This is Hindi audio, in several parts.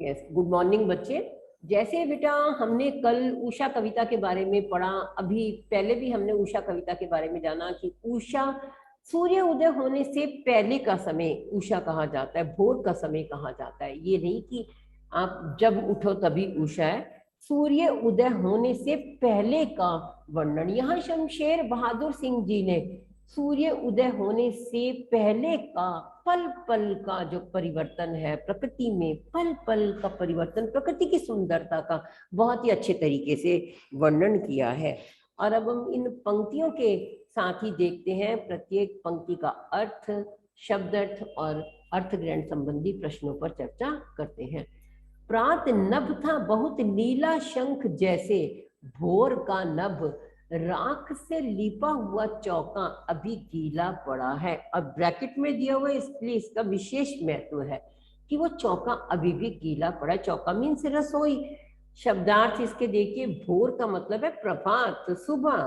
यस, गुड मॉर्निंग बच्चे। जैसे बेटा हमने कल उषा कविता के बारे में पढ़ा, अभी पहले भी हमने उषा कविता के बारे में जाना कि उषा सूर्य उदय होने से पहले का समय उषा कहा जाता है, भोर का समय कहा जाता है। ये नहीं कि आप जब उठो तभी उषा है, सूर्य उदय होने से पहले का वर्णन यहाँ शमशेर बहादुर सिंह जी ने सूर्य उदय होने से पहले का पल पल का जो परिवर्तन है प्रकृति में, पल पल का परिवर्तन, प्रकृति की सुंदरता का बहुत ही अच्छे तरीके से वर्णन किया है। और अब हम इन पंक्तियों के साथ ही देखते हैं प्रत्येक पंक्ति का अर्थ, शब्द अर्थ और अर्थ ग्रहण संबंधी प्रश्नों पर चर्चा करते हैं। प्रात नभ था बहुत नीला शंख जैसे, भोर का नभ राख से लिपा हुआ चौका अभी गीला पड़ा है। और ब्रैकेट में दिया हुआ इसलिए इसका विशेष महत्व है कि वो चौका अभी भी गीला पड़ा है। चौका मीन्स रसोई। शब्दार्थ इसके देखिए, भोर का मतलब है प्रभात, सुबह,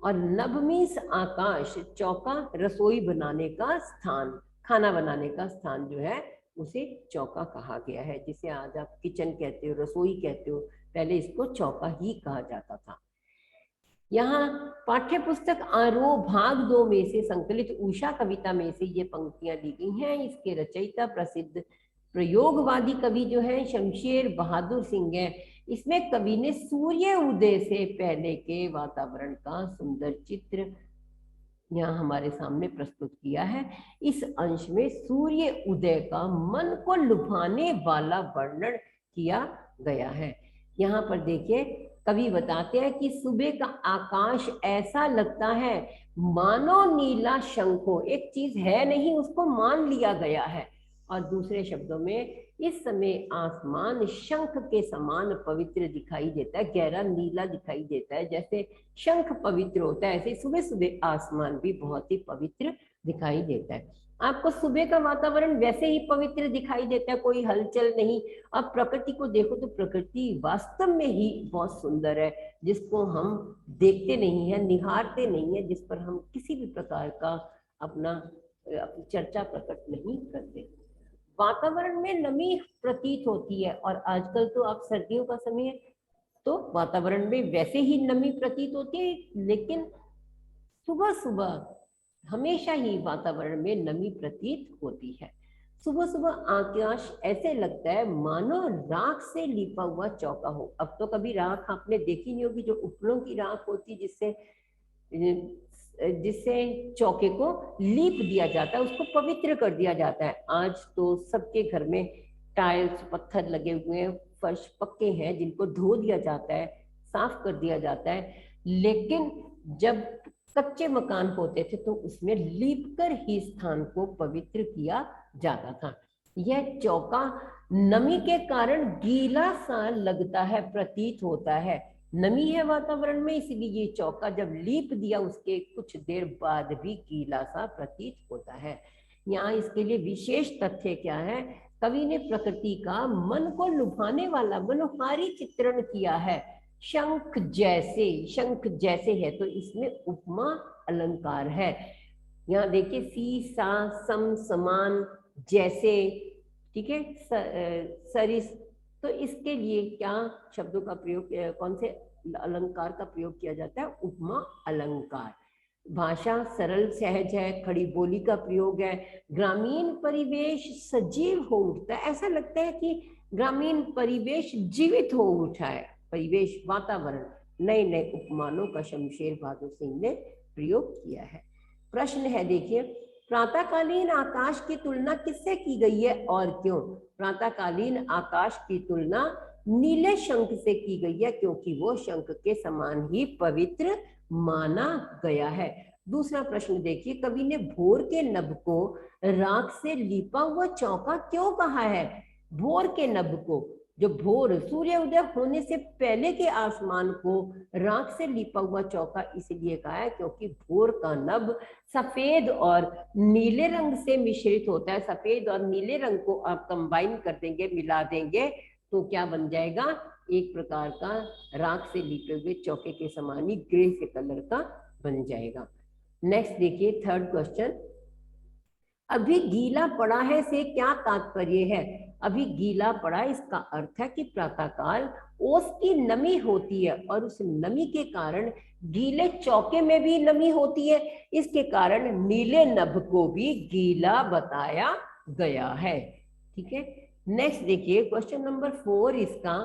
और नभ मीन्स आकाश। चौका रसोई बनाने का स्थान, खाना बनाने का स्थान जो है उसे चौका कहा गया है। जिसे आज आप किचन कहते हो, रसोई कहते हो, पहले इसको चौका ही कहा जाता था। यहाँ पाठ्य पुस्तक आरोह भाग 2 में से संकलित उषा कविता में से ये पंक्तियां दी गई हैं। इसके रचयिता प्रसिद्ध प्रयोगवादी कवि जो है शमशेर बहादुर सिंह है। इसमें कवि ने सूर्य उदय से पहले के वातावरण का सुंदर चित्र यहाँ हमारे सामने प्रस्तुत किया है। इस अंश में सूर्य उदय का मन को लुभाने वाला वर्णन किया गया है। यहाँ पर देखिए कवि बताते हैं कि सुबह का आकाश ऐसा लगता है मानो नीला शंख हो। एक चीज है नहीं, उसको मान लिया गया है। और दूसरे शब्दों में इस समय आसमान शंख के समान पवित्र दिखाई देता है, गहरा नीला दिखाई देता है। जैसे शंख पवित्र होता है, ऐसे सुबह सुबह आसमान भी बहुत ही पवित्र दिखाई देता है। आपको सुबह का वातावरण वैसे ही पवित्र दिखाई देता है, कोई हलचल नहीं। अब प्रकृति को देखो तो प्रकृति वास्तव में ही बहुत सुंदर है, जिसको हम देखते नहीं है, निहारते नहीं है, जिस पर हम किसी भी प्रकार का अपनी चर्चा प्रकट नहीं करते। वातावरण में नमी प्रतीत होती है, और आजकल तो आप सर्दियों का समय है तो वातावरण में वैसे ही नमी प्रतीत होती है, लेकिन सुबह सुबह हमेशा ही वातावरण में नमी प्रतीत होती है। सुबह सुबह आकाश ऐसे लगता है मानो राख से लिपा हुआ चौका हो। अब तो कभी राख आपने देखी नहीं होगी, जो उपलों की राख होती जिससे जिससे चौके को लीप दिया जाता है, उसको पवित्र कर दिया जाता है। आज तो सबके घर में टाइल्स पत्थर लगे हुए हैं, फर्श पक्के हैं, जिनको धो दिया जाता है, साफ कर दिया जाता है। लेकिन जब कच्चे मकान होते थे तो उसमें लीप कर ही स्थान को पवित्र किया जाता था। यह चौका नमी के कारण गीला सा लगता है, प्रतीत होता है। नमी है वातावरण में, इसलिए ये चौका जब लीप दिया उसके कुछ देर बाद भी गीला सा प्रतीत होता है। यहाँ इसके लिए विशेष तथ्य क्या है, कवि ने प्रकृति का मन को लुभाने वाला मनोहारी चित्रण किया है। शंख जैसे, शंख जैसे है तो इसमें उपमा अलंकार है। यहाँ देखिए सी सा सम समान जैसे, ठीक है, सरिस। तो इसके लिए क्या शब्दों का प्रयोग, कौन से अलंकार का प्रयोग किया जाता है? उपमा अलंकार। भाषा सरल सहज है, खड़ी बोली का प्रयोग है। ग्रामीण परिवेश सजीव हो उठता है, ऐसा लगता है कि ग्रामीण परिवेश जीवित हो उठा है। परिवेश, वातावरण, नए नए उपमानों का शमशेर बहादुर सिंह ने प्रयोग किया है। प्रश्न है देखिए, प्रातःकालीन आकाश की तुलना किससे की गई है और क्यों? प्रातःकालीन आकाश की तुलना नीले शंख से की गई है, क्योंकि वो शंख के समान ही पवित्र माना गया है। दूसरा प्रश्न देखिए, कवि ने भोर के नभ को राख से लिपा हुआ चौका क्यों कहा है? भोर के नभ को, जो भोर सूर्य उदय होने से पहले के आसमान को राख से लिपा हुआ चौका इसलिए कहा है क्योंकि भोर का नभ सफेद और नीले रंग से मिश्रित होता है। सफेद और नीले रंग को आप कंबाइन कर देंगे, मिला देंगे, तो क्या बन जाएगा? एक प्रकार का राख से लिपे हुए चौके के समान ही ग्रे से कलर का बन जाएगा। नेक्स्ट देखिए, थर्ड क्वेश्चन, अभी गीला पड़ा है से क्या तात्पर्य है? अभी गीला पड़ा, इसका अर्थ है कि प्रातःकाल ओस की नमी होती है और उस नमी के कारण गीले चौके में भी नमी होती है, इसके कारण नीले नभ को भी गीला बताया गया है। ठीक है, नेक्स्ट देखिए क्वेश्चन नंबर 4। इसका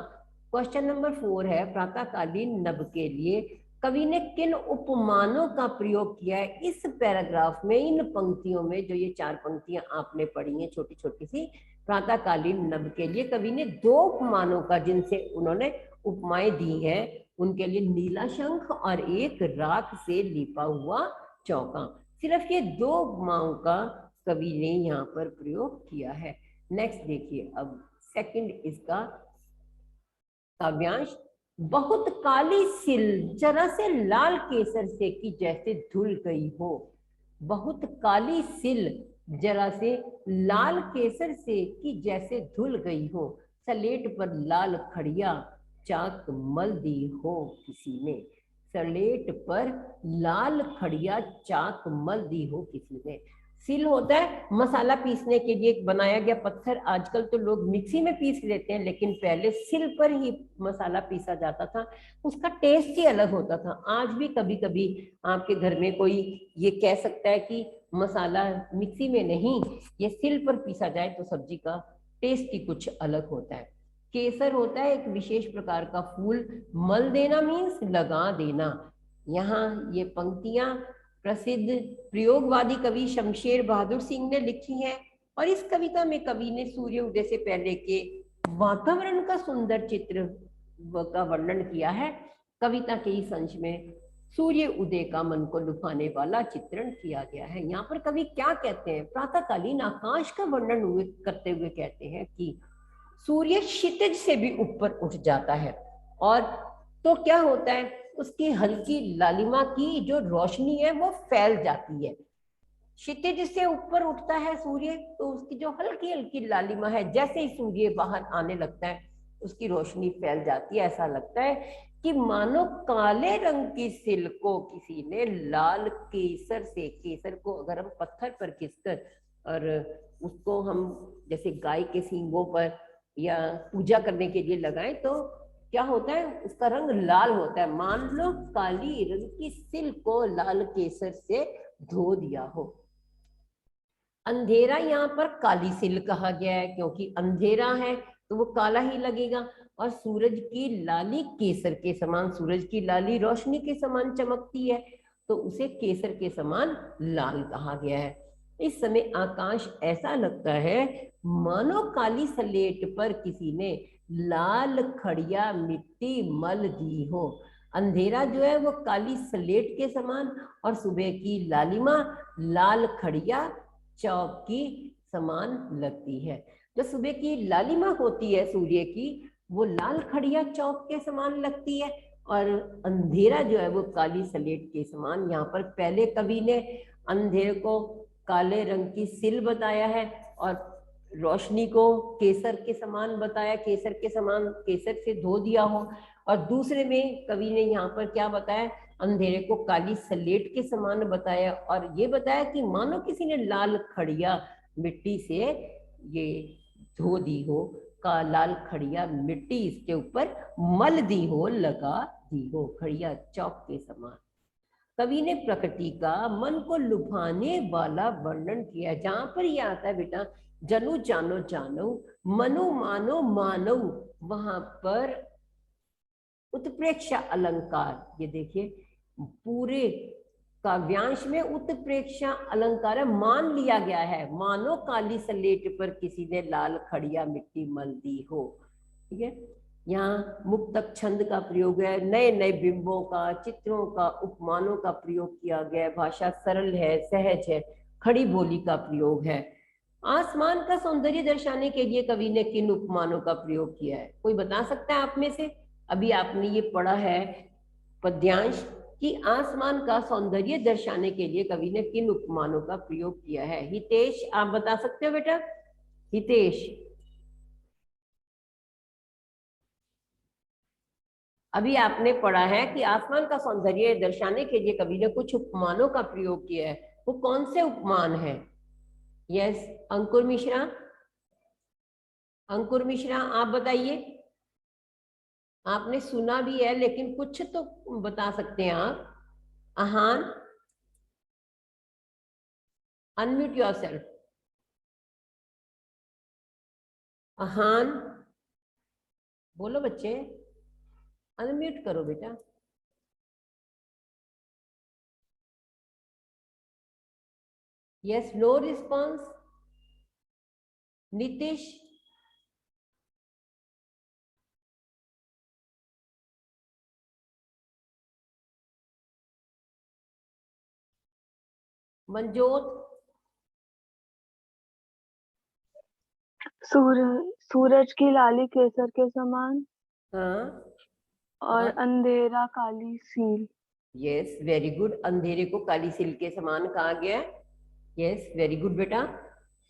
क्वेश्चन नंबर 4 है, प्रातःकालीन नभ के लिए कवि ने किन उपमानों का प्रयोग किया है? इस पैराग्राफ में, इन पंक्तियों में, जो ये 4 पंक्तियां आपने पढ़ी हैं छोटी छोटी सी, प्रातःकालीन नभ के लिए कवि ने 2 उपमानों का, जिनसे उन्होंने उपमाएं दी हैं, उनके लिए नीला शंख और एक राख से लिपा हुआ चौका, सिर्फ ये 2 उपमाओं का कवि ने यहाँ पर प्रयोग किया है। नेक्स्ट देखिए अब सेकंड इसका काव्यांश, बहुत काली सिल जरा से लाल केसर से कि जैसे धुल गई हो। बहुत काली सिल जरा से लाल केसर से कि जैसे धुल गई हो, सलेट पर लाल खड़िया चाक मल दी हो किसी ने। सलेट पर लाल खड़िया चाक मल दी हो किसी ने। सिल होता है मसाला पीसने के लिए बनाया गया पत्थर। आजकल तो लोग मिक्सी में पीस लेते हैं, लेकिन पहले सिल पर ही मसाला पीसा जाता था, उसका टेस्ट ही अलग होता था। आज भी कभी कभी आपके घर में कोई ये कह सकता है कि मसाला मिक्सी में नहीं, ये सिल पर पीसा जाए तो सब्जी का टेस्ट ही कुछ अलग होता है। केसर होता है एक विशेष प्रकार का फूल। मल देना मीन्स लगा देना। यहाँ ये पंक्तियां प्रसिद्ध प्रयोगवादी कवि शमशेर बहादुर सिंह ने लिखी हैं, और इस कविता में कवि ने सूर्य उदय से पहले के वातावरण का सुंदर चित्र का वर्णन किया है। कविता के इस अंश में सूर्य उदय का मन को लुभाने वाला चित्रण किया गया है। यहाँ पर कवि क्या कहते हैं? प्रातःकालीन आकाश का वर्णन करते हुए कहते हैं कि सूर्य क्षितिज से भी ऊपर उठ जाता है, और तो क्या होता है, उसकी हल्की लालिमा की जो रोशनी है वो फैल जाती है। क्षितिज से ऊपर उठता है सूर्य, तो उसकी जो हल्की हल्की लालिमा है, जैसे ही सूर्य बाहर आने लगता है उसकी रोशनी फैल जाती है। ऐसा लगता है कि मानो काले रंग की सिल को किसी ने लाल केसर से, केसर को अगर हम पत्थर पर घिसकर और उसको हम जैसे गाय के सींगों पर या पूजा करने के लिए लगाएं तो क्या होता है, उसका रंग लाल होता है। मान लो काली रंग की सिल को लाल केसर से धो दिया हो। अंधेरा यहाँ पर काली सिल कहा गया है, क्योंकि अंधेरा है तो वो काला ही लगेगा। और सूरज की लाली केसर के समान, सूरज की लाली रोशनी के समान चमकती है, तो उसे केसर के समान लाल कहा गया है। इस समय आकाश ऐसा लगता है मानो काली सलेट पर किसी ने लाल खड़िया मिट्टी मल दी हो। अंधेरा जो है वो काली स्लेट के समान, और सुबह की लालिमा लाल खड़िया चौक की समान लगती है। जो सुबह की लालिमा होती है सूर्य की, वो लाल खड़िया चौक के समान लगती है, और अंधेरा जो है वो काली स्लेट के समान। यहाँ पर पहले कवि ने अंधेरे को काले रंग की सिल बताया है, और रोशनी को केसर के समान बताया, केसर के समान, केसर से धो दिया हो। और दूसरे में कवि ने यहाँ पर क्या बताया, अंधेरे को काली स्लेट के समान बताया, और ये बताया कि मानो किसी ने लाल खड़िया मिट्टी से ये धो दी हो, का लाल खड़िया मिट्टी इसके ऊपर मल दी हो, लगा दी हो, खड़िया चौक के समान। कवि ने प्रकृति का मन को लुभाने वाला वर्णन किया। जहां पर ये आता है बेटा जनु जानो जानो, मनु मानो मानो, वहां पर उत्प्रेक्षा अलंकार, ये देखिए पूरे काव्यांश में उत्प्रेक्षा अलंकार मान लिया गया है। मानो काली स्लेट पर किसी ने लाल खड़िया मिट्टी मल दी हो। ठीक है, यहाँ मुक्तक छंद का प्रयोग है, नए नए बिंबों का, चित्रों का, उपमानों का प्रयोग किया गया है। भाषा सरल है, सहज है, खड़ी बोली का प्रयोग है। आसमान का सौंदर्य दर्शाने के लिए कवि ने किन उपमानों का प्रयोग किया है? कोई बता सकता है आप में से? अभी आपने ये पढ़ा है पद्यांश कि आसमान का सौंदर्य दर्शाने के लिए कवि ने किन उपमानों का प्रयोग किया है। हितेश, आप बता सकते हो बेटा? हितेश, अभी आपने पढ़ा है कि आसमान का सौंदर्य दर्शाने के लिए कवि ने कुछ उपमानों का प्रयोग किया है, वो कौन से उपमान है? यस, अंकुर मिश्रा, अंकुर मिश्रा आप बताइए। आपने सुना भी है लेकिन कुछ तो बता सकते हैं आप। Ahaan, unmute yourself. अहान, बोलो बच्चे, अनम्यूट करो बेटा। Yes, no response. Nitish, Manjot, सूरज की लाली केसर के समान हाँ, और अंधेरा काली सील। यस वेरी गुड, अंधेरे को काली सिल के समान कहा गया है। यस वेरी गुड बेटा।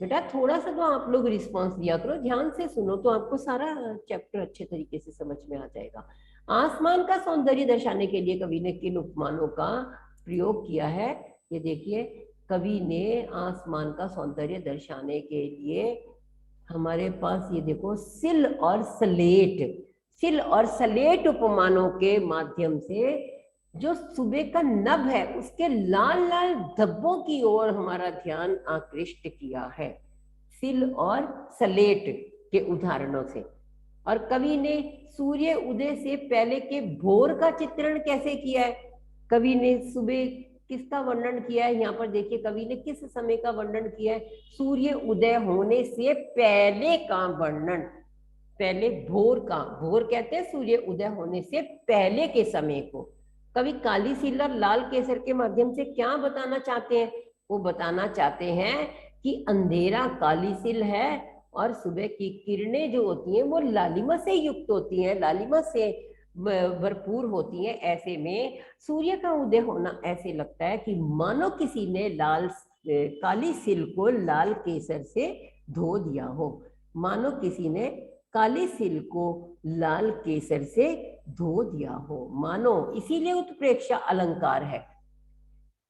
बेटा थोड़ा सा तो आप लोग रिस्पांस दिया करो, ध्यान से सुनो तो आपको सारा चैप्टर अच्छे तरीके से समझ में आ जाएगा। आसमान का सौंदर्य दर्शाने के लिए कवि ने किन उपमानों का प्रयोग किया है? ये देखिए, कवि ने आसमान का सौंदर्य दर्शाने के लिए हमारे पास ये देखो सिल और स्लेट, सिल और स्लेट उपमानों के माध्यम से जो सुबह का नभ है उसके लाल लाल धब्बों की ओर हमारा ध्यान आकृष्ट किया है, सिल और स्लेट के उदाहरणों से। और कवि ने सूर्य उदय से पहले के भोर का चित्रण कैसे किया है? कवि ने सुबह किसका वर्णन किया है? यहाँ पर देखिए कवि ने किस समय का वर्णन किया है? सूर्य उदय होने से पहले का वर्णन, पहले भोर का, भोर कहते हैं सूर्य उदय होने से पहले के समय को। कवि काली सिल और लाल केसर के माध्यम से क्या बताना चाहते हैं? वो बताना चाहते हैं कि अंधेरा काली सिल है और सुबह की किरणें जो होती हैं वो लालिमा से युक्त होती हैं, लालिमा से भरपूर होती हैं। ऐसे में सूर्य का उदय होना ऐसे लगता है कि मानो किसी ने काली सिल को लाल केसर से धो दिया हो, मानो किसी ने काली सिल को लाल केसर से धो दिया हो, मानो, इसीलिए उत्प्रेक्षा अलंकार है।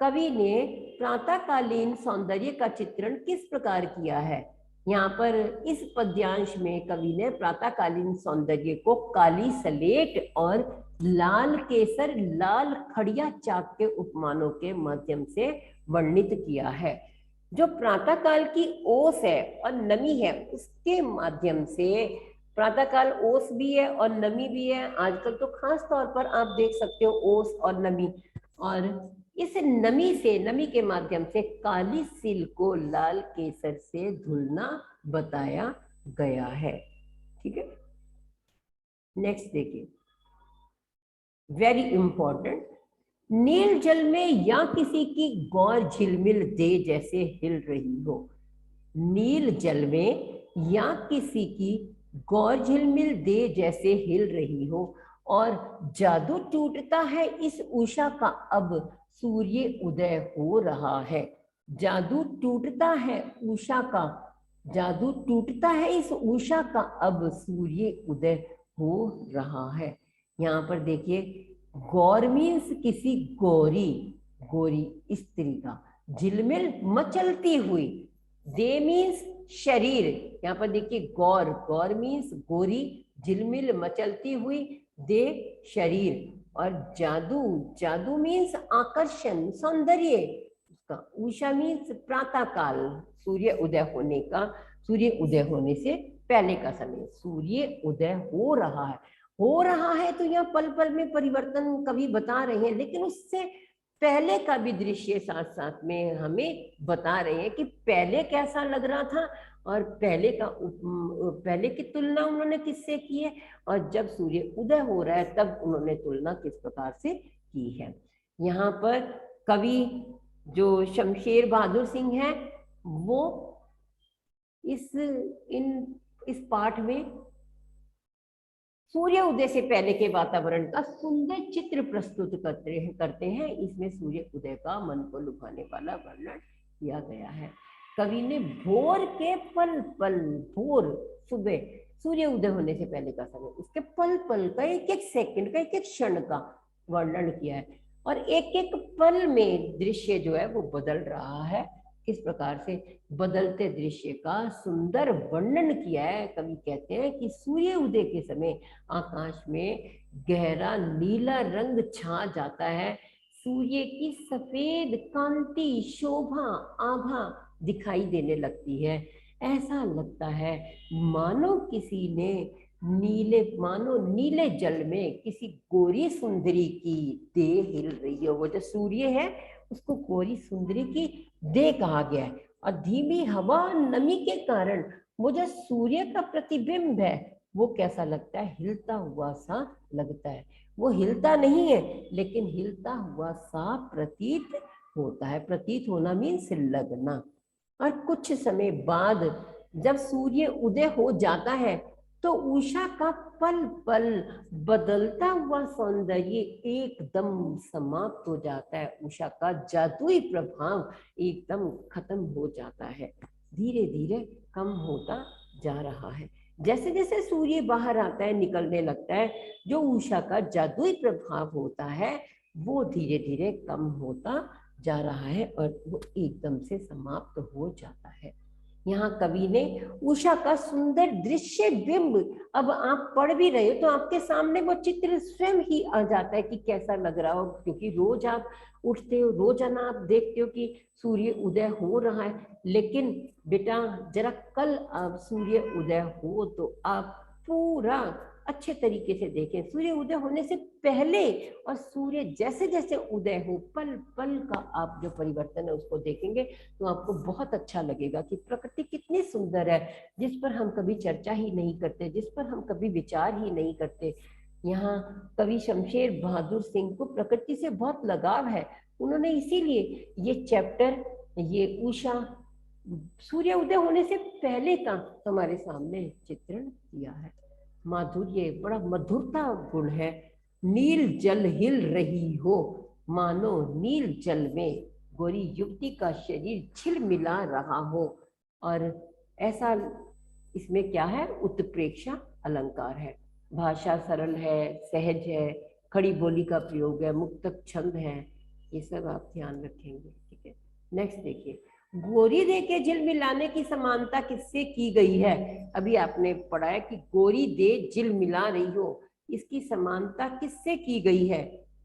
कवि ने प्रातःकालीन सौंदर्य का चित्रण किस प्रकार किया है? यहाँ पर इस पद्यांश में कवि ने प्रातःकालीन सौंदर्य को काली सलेट और लाल केसर, लाल खड़िया चाक के उपमानों के माध्यम से वर्णित किया है। जो प्रातःकाल की ओस है और नमी है उसके माध्यम से, प्रातःकाल ओस भी है और नमी भी है, आजकल तो खास तौर पर आप देख सकते हो ओस और नमी, और इस नमी से, नमी के माध्यम से काली सिल को लाल केसर से धुलना बताया गया है। ठीक है, नेक्स्ट देखिए, वेरी इंपॉर्टेंट, नील जल में या किसी की गौर झिलमिल दे जैसे हिल रही हो, नील जल में या किसी की गौर झिलमिल दे जैसे हिल रही हो, और जादू टूटता है इस उषा का अब सूर्य उदय हो रहा है। जादू टूटता है उषा का, जादू टूटता है इस उषा का अब सूर्य उदय हो रहा है। यहाँ पर देखिए, गौर मीन्स किसी गौरी, गौरी स्त्री का, झिलमिल मचलती हुई, दे मीन्स शरीर, यहाँ पर देखिए गौर, गौर मीन्स गोरी, झिलमिल मचलती हुई, दे शरीर, और जादू, जादू मीन्स आकर्षण, सौंदर्य उसका, उषा मीन्स प्रातः काल, सूर्य उदय होने का, सूर्य उदय होने से पहले का समय, सूर्य उदय हो रहा है। हो रहा है तो यहाँ पल पल में परिवर्तन कवि बता रहे हैं, लेकिन उससे पहले का भी दृश्य साथ साथ में हमें बता रहे हैं कि पहले कैसा लग रहा था, और पहले का, पहले की तुलना उन्होंने किससे की है, और जब सूर्य उदय हो रहा है तब उन्होंने तुलना किस प्रकार से की है। यहाँ पर कवि जो शमशेर बहादुर सिंह है वो इस पाठ में सूर्य उदय से पहले के वातावरण का सुंदर चित्र प्रस्तुत करते हैं। इसमें सूर्य उदय का मन को लुभाने वाला वर्णन किया गया है। कवि ने भोर के पल पल, भोर सुबह सूर्य उदय होने से पहले का समय, उसके पल पल का, एक एक सेकंड का, एक एक क्षण का वर्णन किया है, और एक एक पल में दृश्य जो है वो बदल रहा है। किस प्रकार से बदलते दृश्य का सुंदर वर्णन किया है। कवि कहते हैं कि सूर्य उदय के समय आकाश में गहरा नीला रंग छा जाता है, सूर्य की सफेद कांति शोभा आभा दिखाई देने लगती है। ऐसा लगता है मानो नीले जल में किसी गोरी सुंदरी की देह हिल रही हो। वो जो सूर्य है उसको गोरी सुंदरी की देह कहा गया है। और धीमी हवा नमी के कारण वो जो सूर्य का प्रतिबिंब है वो कैसा लगता है, हिलता हुआ सा लगता है। वो हिलता नहीं है लेकिन हिलता हुआ सा प्रतीत होता है। प्रतीत होना मीन्स लगना। और कुछ समय बाद जब सूर्य उदय हो जाता है तो उषा का पल पल बदलता हुआ सौंदर्य एकदम समाप्त हो जाता है। उषा का जादुई प्रभाव एकदम खत्म हो जाता है, धीरे धीरे कम होता जा रहा है। जैसे जैसे सूर्य बाहर आता है, निकलने लगता है, जो उषा का जादुई प्रभाव होता है वो धीरे धीरे कम होता जा रहा है और वो एकदम से समाप्त हो जाता है। यहाँ कवि ने उषा का सुंदर दृश्य बिंब, अब आप पढ़ भी रहे हो तो आपके सामने वो चित्र स्वयं ही आ जाता है कि कैसा लग रहा हो, क्योंकि रोज आप उठते हो, रोजाना आप देखते हो कि सूर्य उदय हो रहा है। लेकिन बेटा जरा कल आप सूर्य उदय हो तो आप पूरा अच्छे तरीके से देखें, सूर्य उदय होने से पहले और सूर्य जैसे जैसे उदय हो पल पल का आप जो परिवर्तन है उसको देखेंगे तो आपको बहुत अच्छा लगेगा कि प्रकृति कितनी सुंदर है, जिस पर हम कभी चर्चा ही नहीं करते, जिस पर हम कभी विचार ही नहीं करते। यहाँ कवि शमशेर बहादुर सिंह को प्रकृति से बहुत लगाव है, उन्होंने इसीलिए ये चैप्टर, ये उषा सूर्य उदय होने से पहले का हमारे सामने चित्रण किया है। माधुर्य, बड़ा मधुरता गुण है। नील जल हिल रही हो, मानो नील जल में गोरी युवती का शरीर झिलमिला रहा हो। और ऐसा इसमें क्या है, उत्प्रेक्षा अलंकार है, भाषा सरल है, सहज है, खड़ी बोली का प्रयोग है, मुक्तक छंद है, ये सब आप ध्यान रखेंगे। ठीक है, नेक्स्ट देखिए, गोरी दे के झिलमिलाने की समानता किससे की गई है। अभी आपने पढ़ा है कि गोरी दे झिलमिला रही हो, इसकी समानता किससे की गई है।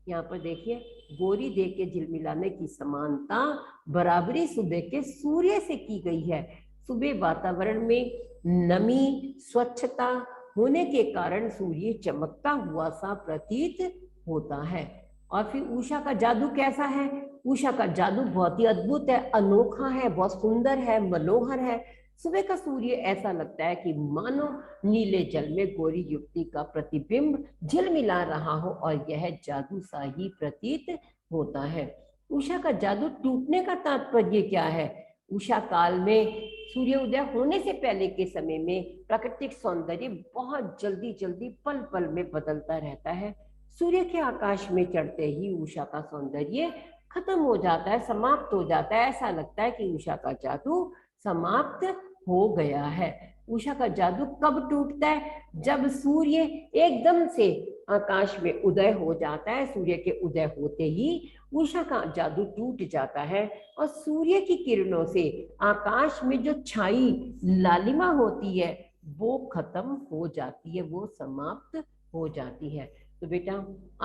यहाँ पर देखिए, गोरी दे के झिलमिलाने की समानता बराबरी सुबह के सूर्य से की गई है। सुबह वातावरण में नमी स्वच्छता होने के कारण सूर्य चमकता हुआ सा प्रतीत होता है। और फिर उषा का जादू कैसा है, उषा का जादू बहुत ही अद्भुत है, अनोखा है, बहुत सुंदर है, मनोहर है। सुबह का सूर्य ऐसा लगता है कि मानो नीले जल में गोरी युवती का प्रतिबिंब झिलमिला रहा हो और यह जादू सा ही प्रतीत होता है। उषा का जादू टूटने का तात्पर्य क्या है। उषा काल में सूर्योदय होने से पहले के समय में प्राकृतिक सौंदर्य बहुत जल्दी जल्दी पल पल में बदलता रहता है। सूर्य के आकाश में चढ़ते ही उषा का सौंदर्य खत्म हो जाता है, समाप्त हो जाता है। ऐसा लगता है कि उषा का जादू समाप्त हो गया है। उषा का जादू कब टूटता है, जब सूर्य एकदम से आकाश में उदय हो जाता है। सूर्य के उदय होते ही उषा का जादू टूट जाता है और सूर्य की किरणों से आकाश में जो छाई लालिमा होती है वो खत्म हो जाती है, वो समाप्त हो जाती है। तो बेटा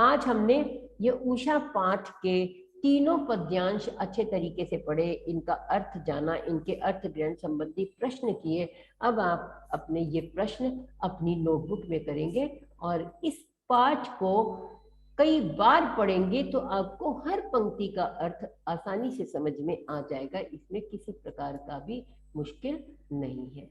आज हमने ये उषा पाठ के तीनों पद्यांश अच्छे तरीके से पढ़े, इनका अर्थ जाना, इनके अर्थ ग्रहण संबंधी प्रश्न किए। अब आप अपने ये प्रश्न अपनी नोटबुक में करेंगे और इस पाठ को कई बार पढ़ेंगे तो आपको हर पंक्ति का अर्थ आसानी से समझ में आ जाएगा, इसमें किसी प्रकार का भी मुश्किल नहीं है।